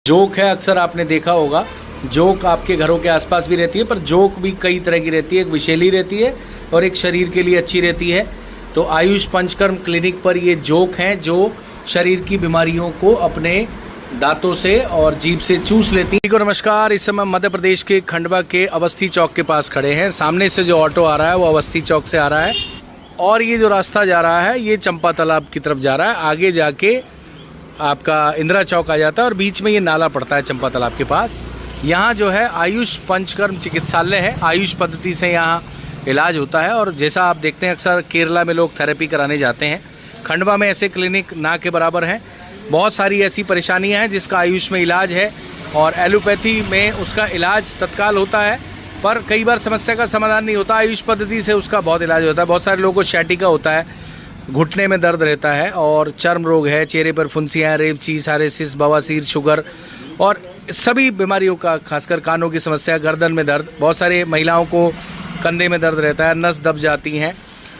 Joke है, अक्सर आपने देखा होगा, जोक आपके घरों के आसपास भी रहती है, पर जोक भी कई तरह की रहती है। एक विषैली रहती है और एक शरीर के लिए अच्छी रहती है। तो आयुष पंचकर्म क्लिनिक पर ये जोक हैं जो शरीर की बीमारियों को अपने दांतों से और जीभ से चूस लेती हैं। नमस्कार, इस समय मध्य प्रदेश के खंडवा के अवस्थी चौक के पास खड़े हैं। सामने से जो ऑटो आ रहा है वो अवस्थी चौक से आ रहा है और ये जो रास्ता जा रहा है ये चंपा तालाब की तरफ जा रहा है। आगे जाके आपका इंदिरा चौक आ जाता है और बीच में ये नाला पड़ता है चंपा तालाब के पास। यहाँ जो है आयुष पंचकर्म चिकित्सालय है। आयुष पद्धति से यहाँ इलाज होता है और जैसा आप देखते हैं अक्सर केरला में लोग थेरेपी कराने जाते हैं, खंडवा में ऐसे क्लिनिक ना के बराबर हैं। बहुत सारी ऐसी परेशानियाँ हैं जिसका आयुष में इलाज है और एलोपैथी में उसका इलाज तत्काल होता है, पर कई बार समस्या का समाधान नहीं होता। आयुष पद्धति से उसका बहुत इलाज होता है। बहुत सारे लोगों को शैटिका होता है, घुटने में दर्द रहता है और चर्म रोग है, चेहरे पर फुंसियाँ, रेवची, साइनसाइटिस, बवासीर, शुगर और सभी बीमारियों का, खासकर कानों की समस्या, गर्दन में दर्द, बहुत सारे महिलाओं को कंधे में दर्द रहता है, नस दब जाती हैं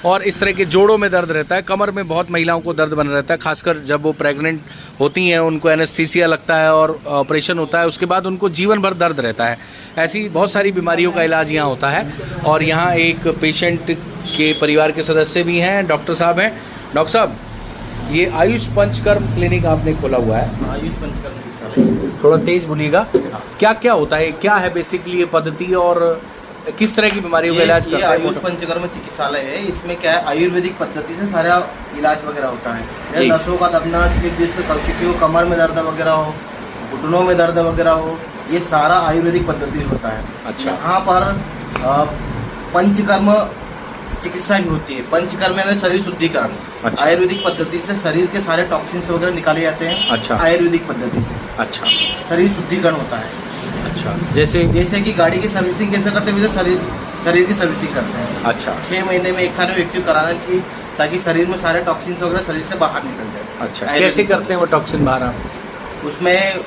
और इस तरह के जोड़ों में दर्द रहता है। कमर में बहुत महिलाओं को दर्द बना रहता है, खासकर जब वो प्रेग्नेंट होती हैं, उनको एनेस्थीसिया लगता है और ऑपरेशन होता है, उसके बाद उनको जीवन भर दर्द रहता है। ऐसी बहुत सारी बीमारियों का इलाज यहाँ होता है और यहाँ एक पेशेंट के परिवार के सदस्य भी हैं, डॉक्टर साहब हैं। डॉक्टर साहब, ये आयुष पंचकर्म क्लिनिक आपने खोला हुआ है। आयुष पंचकर्म चिकित्सालय, थोड़ा तेज बोलिएगा। क्या क्या होता है, क्या है बेसिकली ये पद्धति और किस तरह की बीमारियों का इलाज करता है? आयुष पंचकर्म चिकित्सालय है। इसमें क्या है, आयुर्वेदिक पद्धति से सारा इलाज वगैरह होता है। नसों का दबना, स्लिप डिस्क, किसी को कमर में दर्द वगैरह हो, घुटनों में दर्द वगैरह हो, ये सारा आयुर्वेदिक पद्धति से होता है। अच्छा। यहाँ पर पंचकर्म चिकित्सा भी होती है। पंचकर्म यानी शरीर शुद्धिकरण। अच्छा। आयुर्वेदिक पद्धति से शरीर के सारे टॉक्सिन्स वगैरह निकाले जाते हैं। अच्छा। आयुर्वेदिक पद्धति से अच्छा, शरीर शुद्धिकरण होता है। अच्छा, जैसे कि गाड़ी की सर्विसिंग कैसे करते हैं वैसे शरीर की सर्विसिंग करते हैं। अच्छा, 6 महीने में, 1 साल में एक्टिव कराना चाहिए ताकि शरीर में सारे टॉक्सिन्स वगैरह शरीर से बाहर निकल जाए। अच्छा, कैसे करते हैं वो टॉक्सिन बाहर? उसमें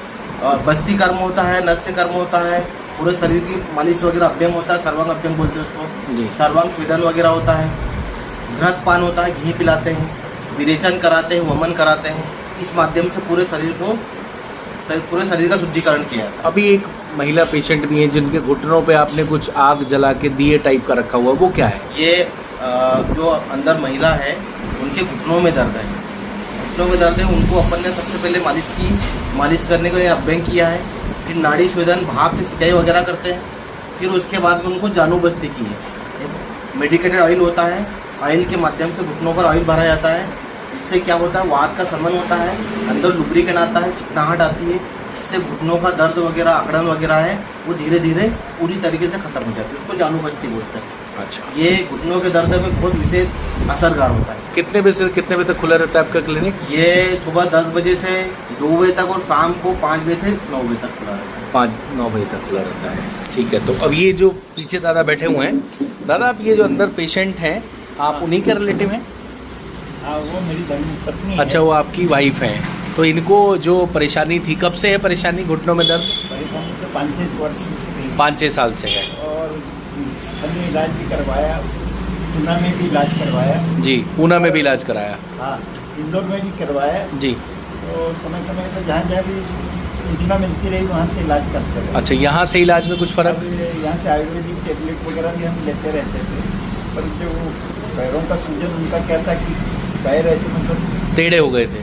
बस्ती कर्म होता है, नस्य कर्म होता है, पूरे शरीर की मालिश वगैरह, अभ्यंग होता है, सर्वांग अभ्यंग बोलते हैं उसको, सर्वांग स्वेदन वगैरह होता है, घृत पान होता है, घी पिलाते हैं, विरेचन कराते हैं, वमन कराते हैं। इस माध्यम से पूरे शरीर का शुद्धिकरण किया है। अभी एक महिला पेशेंट भी है जिनके घुटनों पे आपने कुछ आग जला के दिए टाइप का रखा हुआ, वो क्या है? ये जो अंदर महिला है उनके घुटनों में दर्द है। घुटनों में दर्द है, उनको अपन ने सबसे पहले मालिश करने को अभ्यंग किया है, फिर नाड़ी स्वेदन, भाप से सिंचाई वगैरह करते हैं, फिर उसके बाद में उनको जानू बस्ती की है। मेडिकेटेड ऑयल होता है, ऑयल के माध्यम से घुटनों पर ऑयल भरा जाता है, जिससे क्या होता है, वात का समन होता है, अंदर लुब्रिकेंट आता है, चिकनाहट आती है, जिससे घुटनों का दर्द वगैरह, अकड़न वगैरह है वो धीरे धीरे पूरी तरीके से खत्म हो जाती है। उसको जानू बस्ती बोलते हैं। अच्छा। ये घुटनों के दर्द में बहुत विशेष असरगार होता है। कितने बजे से कितने बजे तक खुला रहता है आपका क्लिनिक? ये सुबह 10 बजे से 2 बजे तक और शाम को 5 बजे से 9 बजे तक खुला रहता है। 5-9 बजे तक खुला रहता है। ठीक है, तो अब ये जो पीछे दादा बैठे हुए हैं, दादा आप ये जो अंदर पेशेंट हैं, आप उन्हीं के रिलेटिव हैं? हाँ, वो मेरी पत्नी है। अच्छा, वो आपकी वाइफ है। तो इनको जो परेशानी थी, कब से है परेशानी घुटनों में दर्द? परेशानी तो 5-6 वर्ष से थी। 5-6 साल से है। और हमने इलाज भी करवाया, पूना में भी इलाज करवाया। जी, पूना में भी इलाज कराया। हाँ, इंदौर में भी करवाया जी। तो समय समय पर जहाँ जहाँ भी सूचना मिलती रही वहाँ से इलाज करते रहे। अच्छा, यहाँ से इलाज में कुछ फर्क? यहाँ से आयुर्वेदिक टेबलेट वगैरह भी हम लेते रहते थे, पर जो पैरों का सूजन उनका क्या था कि पैर ऐसे मतलब टेढ़े हो गए थे,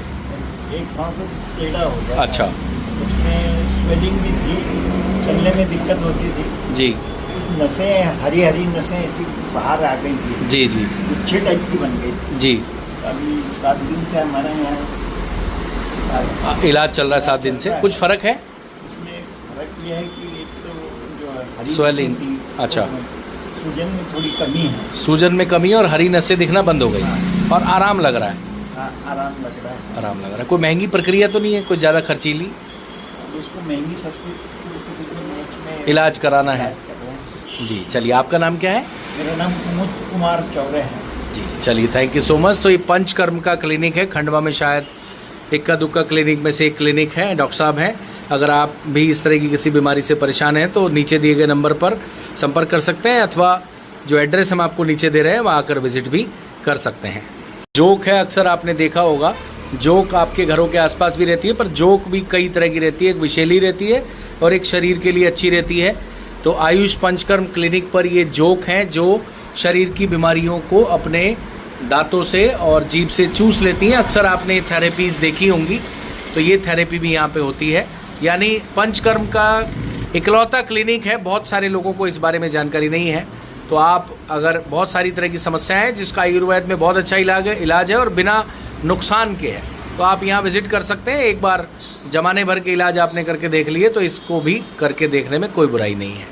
एक पाँव तो टेढ़ा हो गया। अच्छा। उसमें स्वेलिंग भी थी, चलने में दिक्कत होती थी जी। नसें, हरी हरी नसें ऐसी बाहर आ गई थी। जी जी। गुच्छे टाइप की बन गई जी। अभी 7 दिन से हमारे यहाँ इलाज चल रहा है 7 दिन से। कुछ फर्क है? उसमें फर्क ये है कि एक तो जो हरी स्वेलिंग, नसें थी, अच्छा, सूजन में थोड़ी कमी है। सूजन में कमी और हरी नसें दिखना बंद हो गई और आराम लग रहा है। हाँ, आराम लग रहा है। आराम लग रहा है। कोई महंगी प्रक्रिया तो नहीं है, कोई ज़्यादा खर्चीली? अब उसको महंगी सस्ती में इलाज कराना है। जी, चलिए, आपका नाम क्या है? मेरा नाम कुमुद कुमार चौरे है। जी, चलिए, थैंक यू सो मच। तो ये पंचकर्म का क्लिनिक है, खंडवा में शायद इक्का दुक्का क्लिनिक में से एक क्लिनिक है। डॉक्टर साहब हैं। अगर आप भी इस तरह की किसी बीमारी से परेशान हैं तो नीचे दिए गए नंबर पर संपर्क कर सकते हैं अथवा जो एड्रेस हम आपको नीचे दे रहे हैं वहाँ आकर विजिट भी कर सकते हैं। जोक है, अक्सर आपने देखा होगा, जोक आपके घरों के आसपास भी रहती है, पर जोक भी कई तरह की रहती है। एक विषैली रहती है और एक शरीर के लिए अच्छी रहती है। तो आयुष पंचकर्म क्लिनिक पर ये जोक हैं जो शरीर की बीमारियों को अपने दांतों से और जीभ से चूस लेती हैं। अक्सर आपने थेरेपीज़ देखी होंगी, तो ये थेरेपी भी यहाँ पे होती है। यानी पंचकर्म का इकलौता क्लिनिक है। बहुत सारे लोगों को इस बारे में जानकारी नहीं है। तो आप अगर बहुत सारी तरह की समस्याएं हैं जिसका आयुर्वेद में बहुत अच्छा इलाज है और बिना नुकसान के है, तो आप यहाँ विज़िट कर सकते हैं। एक बार ज़माने भर के इलाज आपने करके देख लिए, तो इसको भी करके देखने में कोई बुराई नहीं है।